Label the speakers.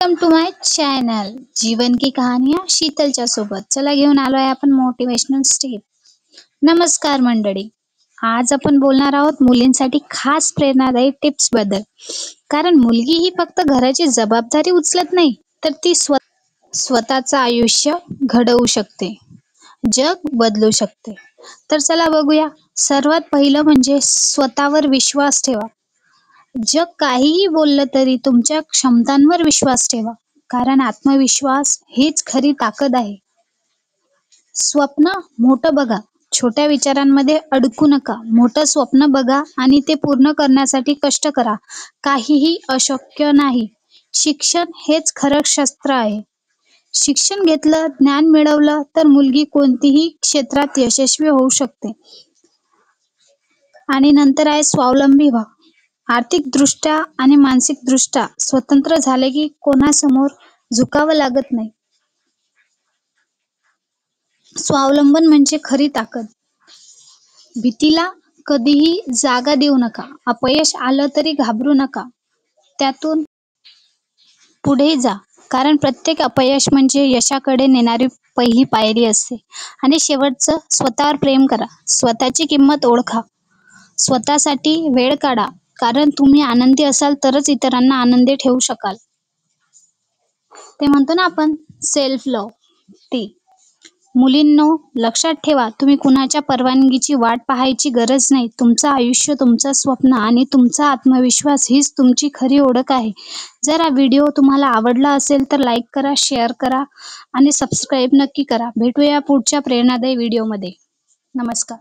Speaker 1: Welcome to my channel जीवन की कहानियां शीतलच्या सोबत. चला घेऊन आलोय आपण मोटिवेशनल स्टेप. नमस्कार मंडळी, आज आपण बोलणार आहोत मुलींसाठी खास प्रेरणादायी टिप्स बद्दल. कारण मुलगी ही फक्त घराची जबाबदारी उचलत नाही, तर ती स्वतःचं आयुष्य घडवू शकते, जग बदलू शकते. तर चला बघूया. सर्वात पहिलं म्हणजे स्वतःवर विश्वास ठेवा. जग काहीही बोललं तरी तुमच्या क्षमतांवर विश्वास ठेवा, कारण आत्मविश्वास हीच खरी ताकद आहे. स्वप्न मोठं बघा, छोट्या विचारांमध्ये अडकू नका. मोठं स्वप्न बघा आणि ते पूर्ण करण्यासाठी कष्ट करा. काहीही अशक्य नाही. शिक्षण हेच खरं शस्त्र आहे. शिक्षण घेतलं, ज्ञान मिळवलं तर मुलगी कोणतीही क्षेत्रात यशस्वी होऊ शकते. आणि नंतर आहे स्वावलंबी व्हा. आर्थिकदृष्ट्या आणि मानसिकदृष्ट्या स्वतंत्र झाले की कोणासमोर झुकावं लागत नाही. स्वावलंबन म्हणजे खरी ताकद. भीतीला कधीही जागा देऊ नका. अपयश आलं तरी घाबरू नका. त्यातून पुढे जा, कारण प्रत्येक अपयश म्हणजे यशाकडे नेणारी पहिली पायरी असते. आणि शेवटचं, स्वतःवर प्रेम करा. स्वतःची किंमत ओळखा. स्वतःसाठी वेळ काढा, कारण तुम्ही आनंदी असाल तरच इतरांना आनंदी ठेवू शकाल. ते म्हणतो ना आपण सेल्फ लव्ह. ती मुलींनो, लक्षात ठेवा, तुम्ही कुणाच्या परवानगीची वाट पाहायची गरज नाही. तुमचं आयुष्य, तुमचं स्वप्न आणि तुमचा आत्मविश्वास हीच तुमची खरी ओळख आहे. जर हा व्हिडिओ तुम्हाला आवडला असेल तर लाईक करा, शेअर करा आणि सबस्क्राईब नक्की करा. भेटूया पुढच्या प्रेरणादायी व्हिडिओमध्ये. नमस्कार.